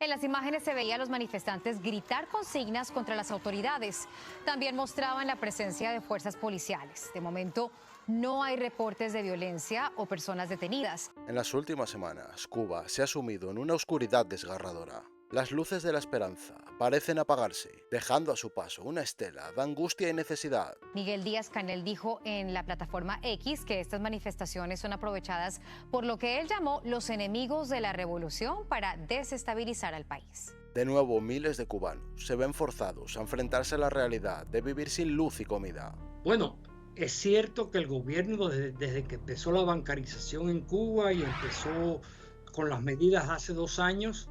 En las imágenes se veía a los manifestantes gritar consignas contra las autoridades. También mostraban la presencia de fuerzas policiales. De momento, no hay reportes de violencia o personas detenidas. En las últimas semanas, Cuba se ha sumido en una oscuridad desgarradora. Las luces de la esperanza parecen apagarse, dejando a su paso una estela de angustia y necesidad. Miguel Díaz-Canel dijo en la plataforma X que estas manifestaciones son aprovechadas por lo que él llamó los enemigos de la revolución para desestabilizar al país. De nuevo, miles de cubanos se ven forzados a enfrentarse a la realidad de vivir sin luz y comida. Bueno, es cierto que el gobierno desde que empezó la bancarización en Cuba y empezó con las medidas hace 2 años,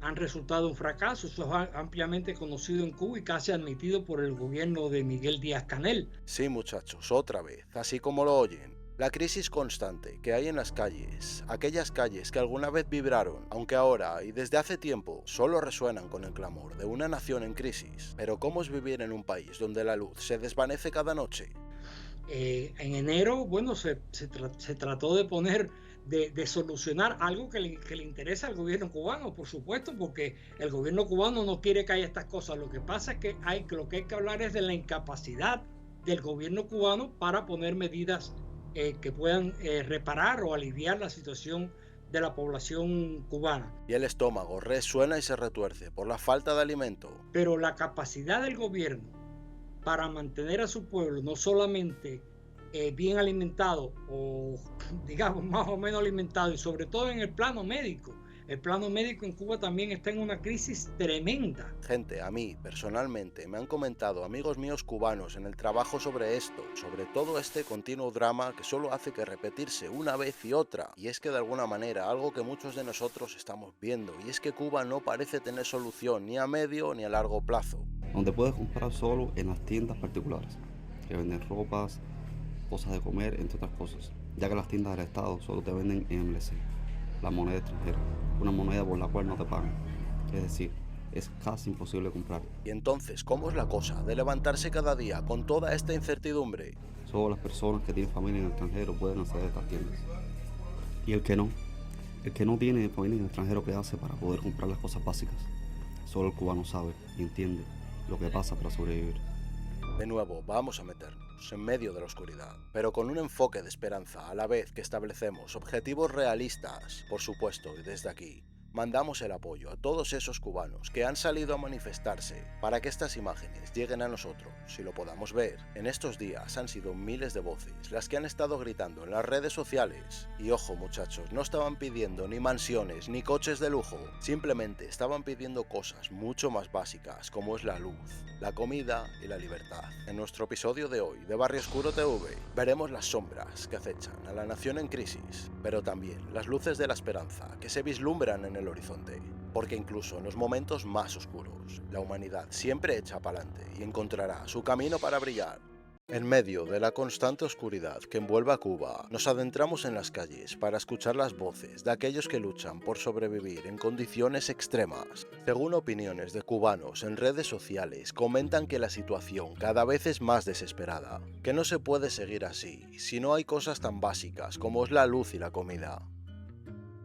han resultado un fracaso. Eso es ampliamente conocido en Cuba y casi admitido por el gobierno de Miguel Díaz-Canel. Sí, muchachos, otra vez, así como lo oyen. La crisis constante que hay en las calles, aquellas calles que alguna vez vibraron, aunque ahora y desde hace tiempo solo resuenan con el clamor de una nación en crisis. Pero ¿cómo es vivir en un país donde la luz se desvanece cada noche? En enero, bueno, se trató de poner, de solucionar algo que le interesa al gobierno cubano, por supuesto, porque el gobierno cubano no quiere que haya estas cosas. Lo que pasa es que lo que hay que hablar es de la incapacidad del gobierno cubano para poner medidas que puedan reparar o aliviar la situación de la población cubana. Y el estómago resuena y se retuerce por la falta de alimento. Pero la capacidad del gobierno para mantener a su pueblo no solamente bien alimentado o digamos más o menos alimentado, y sobre todo en el plano médico. El plano médico en Cuba también está en una crisis tremenda. Gente, a mí, personalmente, me han comentado amigos míos cubanos en el trabajo sobre esto, sobre todo este continuo drama que solo hace que repetirse una vez y otra. Y es que de alguna manera, algo que muchos de nosotros estamos viendo, y es que Cuba no parece tener solución ni a medio ni a largo plazo. Donde puedes comprar solo en las tiendas particulares, que venden ropas, cosas de comer, entre otras cosas, ya que las tiendas del Estado solo te venden MLC, la moneda extranjera, una moneda por la cual no te pagan, es decir, es casi imposible comprar. Y entonces, ¿cómo es la cosa de levantarse cada día con toda esta incertidumbre? Solo las personas que tienen familia en el extranjero pueden acceder a estas tiendas. Y el que no tiene familia en el extranjero, ¿qué hace para poder comprar las cosas básicas? Solo el cubano sabe y entiende lo que pasa para sobrevivir. De nuevo, vamos a meternos en medio de la oscuridad, pero con un enfoque de esperanza a la vez que establecemos objetivos realistas. Por supuesto, y desde aquí, mandamos el apoyo a todos esos cubanos que han salido a manifestarse para que estas imágenes lleguen a nosotros y lo podamos ver. En estos días han sido miles de voces las que han estado gritando en las redes sociales. Y ojo muchachos, no estaban pidiendo ni mansiones ni coches de lujo, simplemente estaban pidiendo cosas mucho más básicas como es la luz, la comida y la libertad. En nuestro episodio de hoy de Barrio Oscuro TV veremos las sombras que acechan a la nación en crisis, pero también las luces de la esperanza que se vislumbran en el horizonte, porque incluso en los momentos más oscuros, la humanidad siempre echa pa'lante y encontrará su camino para brillar. En medio de la constante oscuridad que envuelve a Cuba, nos adentramos en las calles para escuchar las voces de aquellos que luchan por sobrevivir en condiciones extremas. Según opiniones de cubanos en redes sociales, comentan que la situación cada vez es más desesperada, que no se puede seguir así si no hay cosas tan básicas como es la luz y la comida.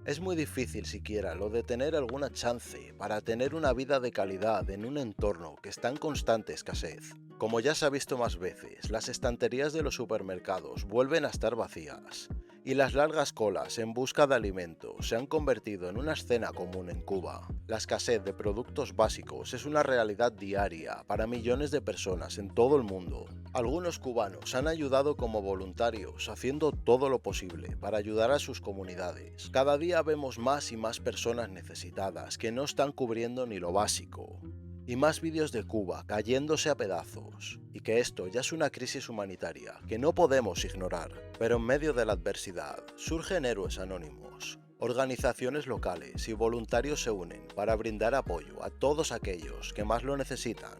Es muy difícil siquiera lo de tener alguna chance para tener una vida de calidad en un entorno que está en constante escasez. Como ya se ha visto más veces, las estanterías de los supermercados vuelven a estar vacías y las largas colas en busca de alimentos se han convertido en una escena común en Cuba. La escasez de productos básicos es una realidad diaria para millones de personas en todo el mundo. Algunos cubanos han ayudado como voluntarios haciendo todo lo posible para ayudar a sus comunidades. Cada día vemos más y más personas necesitadas que no están cubriendo ni lo básico. Y más vídeos de Cuba cayéndose a pedazos, y que esto ya es una crisis humanitaria que no podemos ignorar. Pero en medio de la adversidad surgen héroes anónimos, organizaciones locales y voluntarios se unen para brindar apoyo a todos aquellos que más lo necesitan,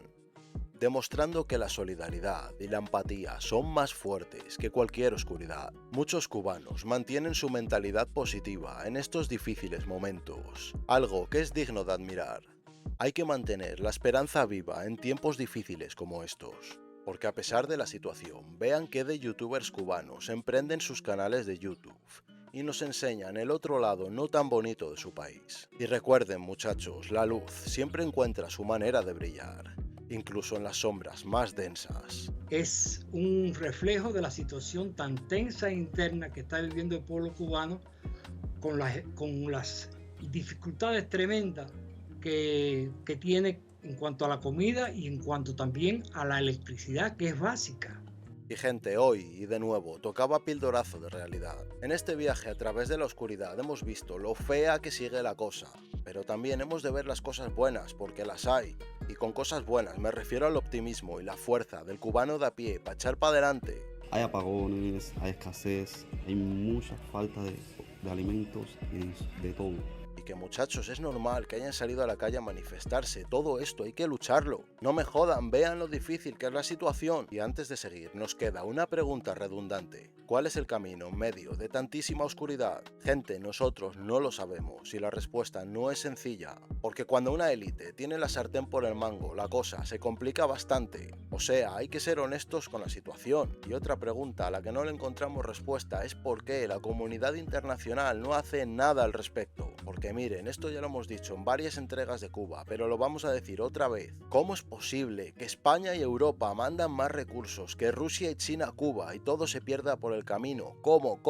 demostrando que la solidaridad y la empatía son más fuertes que cualquier oscuridad. Muchos cubanos mantienen su mentalidad positiva en estos difíciles momentos, algo que es digno de admirar. Hay que mantener la esperanza viva en tiempos difíciles como estos, porque a pesar de la situación, vean que de youtubers cubanos emprenden sus canales de YouTube y nos enseñan el otro lado no tan bonito de su país. Y recuerden, muchachos, la luz siempre encuentra su manera de brillar, incluso en las sombras más densas. Es un reflejo de la situación tan tensa e interna que está viviendo el pueblo cubano, con las dificultades tremendas que tiene en cuanto a la comida y en cuanto también a la electricidad, que es básica. Y gente, hoy y de nuevo tocaba pildorazo de realidad. En este viaje a través de la oscuridad hemos visto lo fea que sigue la cosa, pero también hemos de ver las cosas buenas, porque las hay. Y con cosas buenas me refiero al optimismo y la fuerza del cubano de a pie para echar para adelante. Hay apagones, hay escasez, hay mucha falta de alimentos y de todo. Y que, muchachos, es normal que hayan salido a la calle a manifestarse. Todo esto hay que lucharlo. No me jodan, vean lo difícil que es la situación. Y antes de seguir, nos queda una pregunta redundante. ¿Cuál es el camino en medio de tantísima oscuridad? Gente, nosotros no lo sabemos y la respuesta no es sencilla. Porque cuando una élite tiene la sartén por el mango, la cosa se complica bastante. O sea, hay que ser honestos con la situación. Y otra pregunta a la que no le encontramos respuesta es por qué la comunidad internacional no hace nada al respecto. Porque miren, esto ya lo hemos dicho en varias entregas de Cuba, pero lo vamos a decir otra vez. ¿Cómo es posible que España y Europa mandan más recursos que Rusia y China a Cuba y todo se pierda por el camino? ¿Cómo?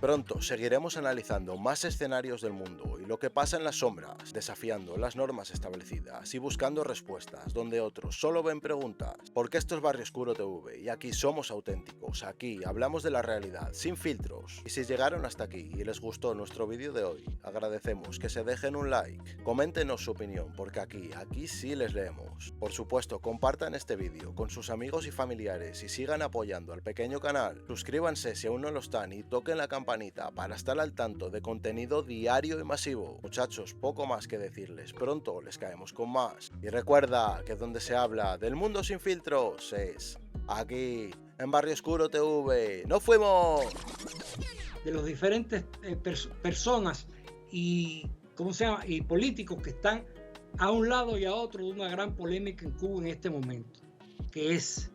Pronto seguiremos analizando más escenarios del mundo y lo que pasa en las sombras, desafiando las normas establecidas y buscando respuestas donde otros solo ven preguntas. Porque esto es Barrio Oscuro TV y aquí somos auténticos, aquí hablamos de la realidad, sin filtros. Y si llegaron hasta aquí y les gustó nuestro vídeo de hoy, agradecemos que se dejen un like, coméntenos su opinión, porque aquí sí les leemos. Por supuesto, compartan este vídeo con sus amigos y familiares y sigan apoyando al pequeño canal. Suscríbanse si aún no lo están y toquen la campanita para estar al tanto de contenido diario y masivo. Muchachos, poco más que decirles, pronto les caemos con más. Y recuerda que donde se habla del mundo sin filtros es aquí, en Barrio Oscuro TV. ¡Nos fuimos! De los diferentes personas y políticos que están a un lado y a otro de una gran polémica en Cuba en este momento, que es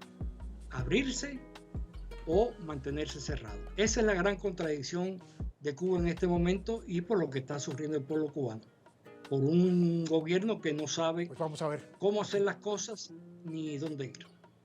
abrirse o mantenerse cerrado. Esa es la gran contradicción de Cuba en este momento y por lo que está sufriendo el pueblo cubano, por un gobierno que no sabe Pues vamos a ver. cómo hacer las cosas ni dónde ir.